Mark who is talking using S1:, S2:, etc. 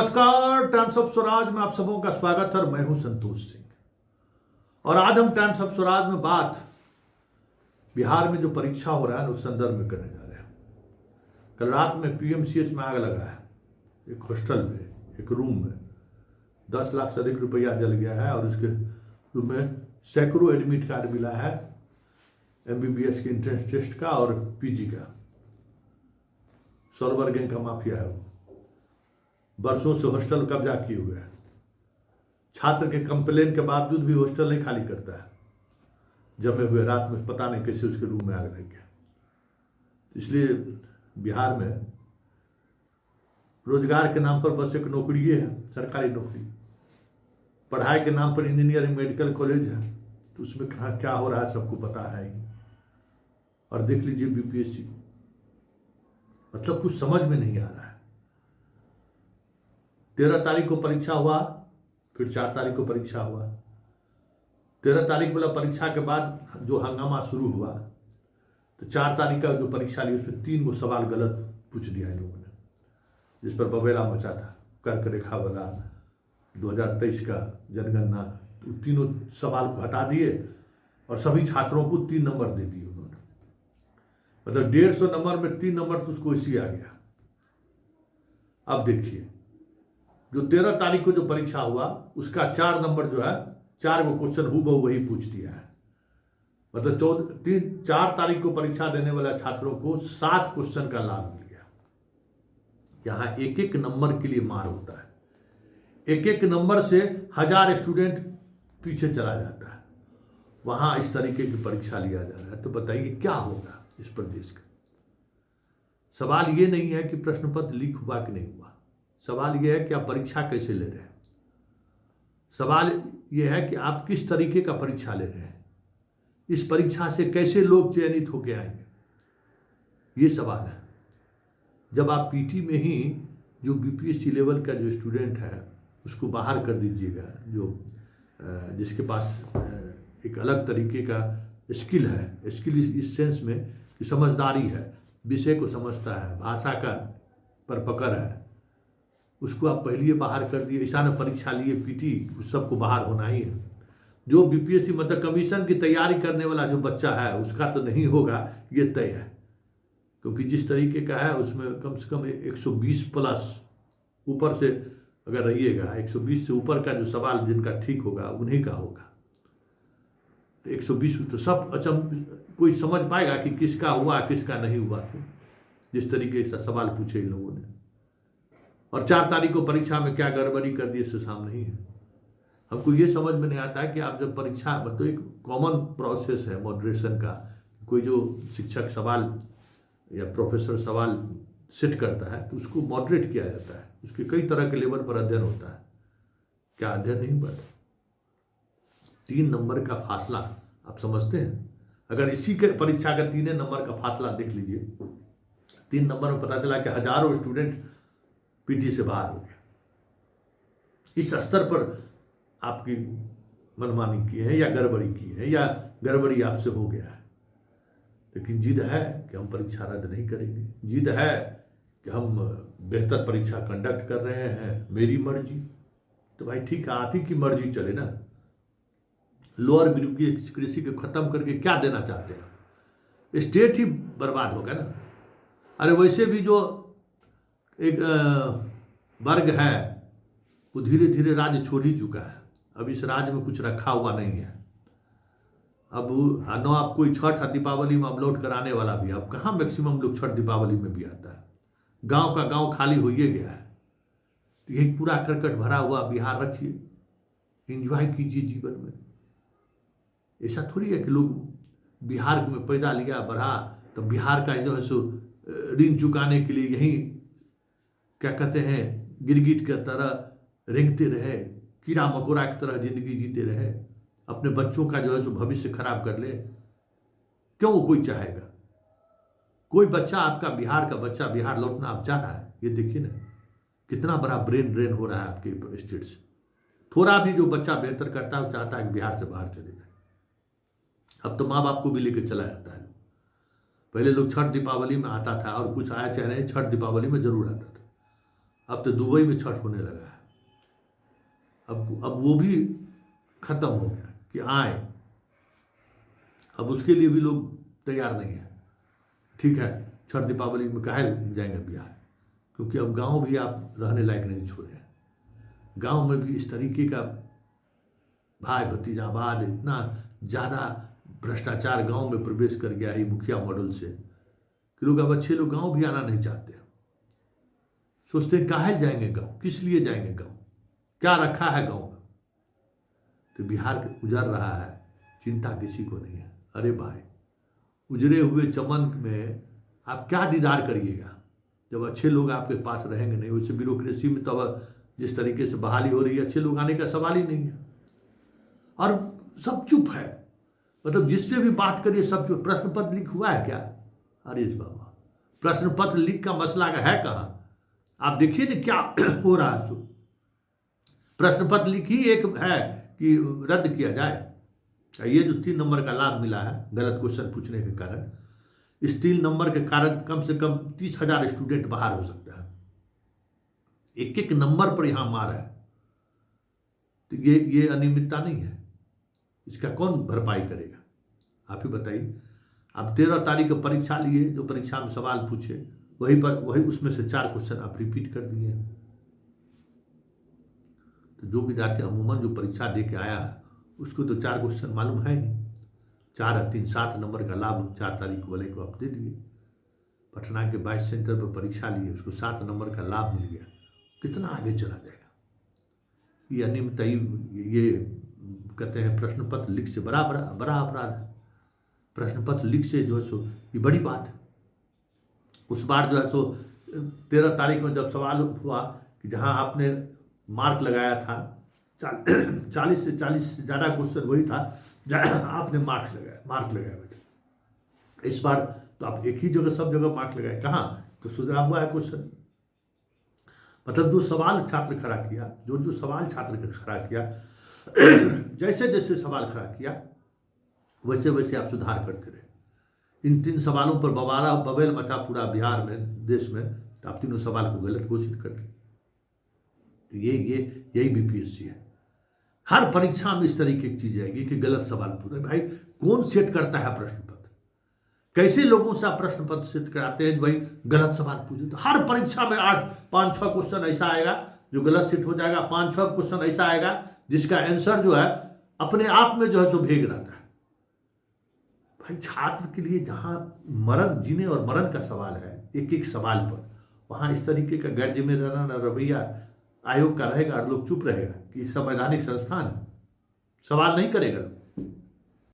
S1: नमस्कार, times of Swaraj में आप सबों का स्वागत है और मैं हूं संतोष सिंह। और आज हम टाइम्स ऑफ स्वराज में बात बिहार में जो परीक्षा हो रहा है उस संदर्भ में करने जा रहे हैं। कल रात में पीएमसीएच में आग लगा है, एक हॉस्टल में, एक रूम में 10 लाख से अधिक रुपया जल गया है और उसके रूम में सैकड़ों एडमिट कार्ड मिला है, एमबीबीएस के एंट्रेंस टेस्ट का और पीजी का। सॉल्वर गैंग का माफिया है वो, बरसों से हॉस्टल कब्जा किए हुए है। छात्र के कंप्लेन के बावजूद भी हॉस्टल नहीं खाली करता है। जमे हुए रात में पता नहीं कैसे उसके रूम में आग लग गया। इसलिए बिहार में रोजगार के नाम पर बस एक नौकरी है, सरकारी नौकरी। पढ़ाई के नाम पर इंजीनियरिंग मेडिकल कॉलेज है, तो उसमें क्या हो रहा है सबको पता है ही। और देख लीजिए बीपीएससी, मतलब कुछ समझ में नहीं आ रहा है। 13 तारीख को परीक्षा हुआ, फिर 4 तारीख को परीक्षा हुआ। 13 तारीख वाला परीक्षा के बाद जो हंगामा शुरू हुआ, तो 4 तारीख का जो परीक्षा ली उसमें 3 गो सवाल गलत पूछ दिया इन लोगों ने, जिस पर बबेला मचा था। कर्क रेखा वाला 2023 का जनगणना, तो तीनों सवाल को हटा दिए और सभी छात्रों को 3 नंबर दे दिए उन्होंने। मतलब 150 नंबर में 3 नंबर तो उसको इसी आ गया। अब देखिए, जो 13 तारीख को जो परीक्षा हुआ उसका 4 नंबर जो है, 4 गो क्वेश्चन हूबहू वही पूछ दिया है। मतलब 4 तारीख को परीक्षा देने वाले छात्रों को 7 क्वेश्चन का लाभ मिल गया। यहां एक एक नंबर के लिए मार होता है, एक एक नंबर से 1000 स्टूडेंट पीछे चला जाता है। वहां इस तरीके की परीक्षा लिया जा रहा है, तो बताइए क्या होगा इस प्रदेश का। सवाल ये नहीं है कि प्रश्न पत्र लीक हुआ कि नहीं हुआ, सवाल यह है कि आप परीक्षा कैसे ले रहे हैं। सवाल यह है कि आप किस तरीके का परीक्षा ले रहे हैं, इस परीक्षा से कैसे लोग चयनित होकर आएंगे, ये सवाल है। जब आप पीटी में ही जो बीपीएससी लेवल का जो स्टूडेंट है उसको बाहर कर दीजिएगा, जो जिसके पास एक अलग तरीके का स्किल है, स्किल इस सेंस में कि समझदारी है, विषय को समझता है, भाषा का पर पकड़ है, उसको आप पहले बाहर कर दिए। ऐसा न परीक्षा लिए पीटी, उस सबको बाहर होना ही है। जो बीपीएससी मतलब कमीशन की तैयारी करने वाला जो बच्चा है उसका तो नहीं होगा, ये तय है। क्योंकि जिस तरीके का है उसमें कम से कम 120 प्लस ऊपर से अगर रहिएगा, 120 से ऊपर का जो सवाल जिनका ठीक होगा उन्हीं का होगा। तो 120 तो सब अच्छा, कोई समझ पाएगा कि किसका हुआ किसका नहीं हुआ, जिस तरीके से सवाल पूछे इन लोगों ने। और 4 तारीख को परीक्षा में क्या गड़बड़ी कर दी इससे सामने ही है। हमको ये समझ में नहीं आता है कि आप जब परीक्षा, मतलब एक कॉमन प्रोसेस है मॉडरेशन का, कोई जो शिक्षक सवाल या प्रोफेसर सवाल सेट करता है तो उसको मॉडरेट किया जाता है, उसके कई तरह के लेवल पर अध्ययन होता है। क्या अध्ययन नहीं हुआ? 3 नंबर का फासला आप समझते हैं? अगर इसी के परीक्षा का 3 नंबर का फासला देख लीजिए, 3 नंबर में पता चला कि हजारों स्टूडेंट पीटी से बाहर हो गया। इस स्तर पर आपकी मनमानी की है या गड़बड़ी की है, या गड़बड़ी आपसे हो गया है। लेकिन जिद है कि हम परीक्षा रद्द नहीं करेंगे, जिद है कि हम बेहतर परीक्षा कंडक्ट कर रहे हैं, मेरी मर्जी। तो भाई ठीक है, आप ही की मर्जी चले ना। लोअर ब्यूरोक्रेसी को खत्म करके क्या देना चाहते हैं? स्टेट ही बर्बाद होगा ना। अरे वैसे भी जो एक वर्ग है वो धीरे धीरे राज्य छोड़ ही चुका है। अब इस राज्य में कुछ रखा हुआ नहीं है। अब न आप कोई छठ और दीपावली में अपलोड कराने वाला भी, अब कहाँ मैक्सिमम लोग छठ दीपावली में भी आता है। गांव का गांव खाली हो ही गया है। तो यही पूरा करकट भरा हुआ बिहार रखिए, एंजॉय कीजिए जीवन में। ऐसा थोड़ी है कि लोग बिहार में पैदा लिया बढ़ा तो बिहार का जो है सो ऋण चुकाने के लिए यहीं क्या कहते हैं गिरगिट की तरह रेंगते रहे, कीड़ा मकोड़ा की तरह जिंदगी जीते रहे, अपने बच्चों का जो है सो भविष्य खराब कर ले। क्यों कोई चाहेगा? कोई बच्चा, आपका बिहार का बच्चा बिहार लौटना आप चाह रहा है? ये देखिए ना कितना बड़ा ब्रेन ड्रेन हो रहा है आपके स्टेट से। थोड़ा भी जो बच्चा बेहतर करता है वो चाहता है कि बिहार से बाहर चले जाए। अब तो माँ बाप को भी लेकर चला जाता है। पहले लोग छठ दीपावली में आता था, और कुछ आया चाहे नहीं, छठ दीपावली में जरूर आता था। अब तो दुबई में छठ होने लगा है। अब वो भी खत्म हो गया कि आए, अब उसके लिए भी लोग तैयार नहीं है। ठीक है, छठ दीपावली में काहे जाएंगे बिहार, क्योंकि अब गांव भी आप रहने लायक नहीं छोड़े हैं। गांव में भी इस तरीके का भाई भतीजावाद, इतना ज़्यादा भ्रष्टाचार गांव में प्रवेश कर गया है मुखिया मॉडल से कि लोग अब अच्छे लोग गांव भी आना नहीं चाहते। सोचते हैं काहे जाएंगे गांव, किस लिए जाएंगे गांव, क्या रखा है गांव में। तो बिहार उजड़ रहा है, चिंता किसी को नहीं है। अरे भाई, उजड़े हुए चमन में आप क्या दीदार करिएगा जब अच्छे लोग आपके पास रहेंगे नहीं। वैसे ब्यूरोक्रेसी में तो अब जिस तरीके से बहाली हो रही है, अच्छे लोग आने का सवाल ही नहीं है। और सब चुप है, मतलब जिससे भी बात करिए सब चुप। प्रश्न पत्र लीक हुआ है क्या? अरे बाबा, प्रश्न पत्र लीक का मसला है कहाँ? आप देखिए ना क्या हो रहा है। प्रश्न पत्र लीक ही एक है कि रद्द किया जाए। ये जो 3 नंबर का लाभ मिला है गलत क्वेश्चन पूछने के कारण, इस 3 नंबर के कारण कम से कम 30,000 स्टूडेंट बाहर हो सकता है। एक एक नंबर पर यहां मार है, तो ये अनियमितता नहीं है। इसका कौन भरपाई करेगा? आप ही बताइए। आप 13 तारीख को परीक्षा लिए, जो परीक्षा में सवाल पूछे वही उसमें से 4 क्वेश्चन आप रिपीट कर दिए। तो जो विद्यार्थी अमूमन जो परीक्षा दे के आया है उसको तो 4 क्वेश्चन मालूम है ही। 4 और 3 7 नंबर का लाभ 4 तारीख वाले को आप दे दिए। पटना के 22 सेंटर पर परीक्षा लिए, उसको 7 नंबर का लाभ मिल गया, कितना आगे चला जाएगा। ये अनियमितता, ये कहते हैं प्रश्न पत्र लीक से बड़ा अपराध है। प्रश्न पत्र लीक से जो है सो ये बड़ी बात है। उस बार जो है सो 13 तारीख में जब सवाल हुआ कि जहां आपने मार्क लगाया था 40 से ज़्यादा क्वेश्चन वही था जहाँ आपने मार्क लगाया बेटा। इस बार तो आप एक ही जगह सब जगह मार्क लगाए, कहाँ तो सुधरा हुआ है क्वेश्चन। मतलब जो सवाल छात्र खड़ा किया, जो सवाल छात्र ने खड़ा किया, जैसे जैसे सवाल खड़ा किया वैसे वैसे आप सुधार करते रहे। इन 3 सवालों पर बवेल मचा पूरा बिहार में, देश में, तो आप तीनों सवाल को गलत घोषित कर दिए। तो यही बीपीएससी है। हर परीक्षा में इस तरीके की चीज आएगी कि गलत सवाल पूछे। भाई कौन सेट करता है प्रश्न पत्र? कैसे लोगों से आप प्रश्न पत्र सेट कराते हैं? भाई गलत सवाल पूछे तो हर परीक्षा में 5-6 क्वेश्चन ऐसा आएगा जो गलत सेट हो जाएगा। 5-6 क्वेश्चन ऐसा आएगा जिसका आंसर जो है अपने आप में जो है सो भेग रहता है। भाई छात्र के लिए जहां मरण, जीने और मरण का सवाल है एक एक सवाल पर, वहां इस तरीके का गैर जिम्मेदाराना रवैया आयोग का रहेगा और लोग चुप रहेगा कि संवैधानिक संस्थान सवाल नहीं करेगा।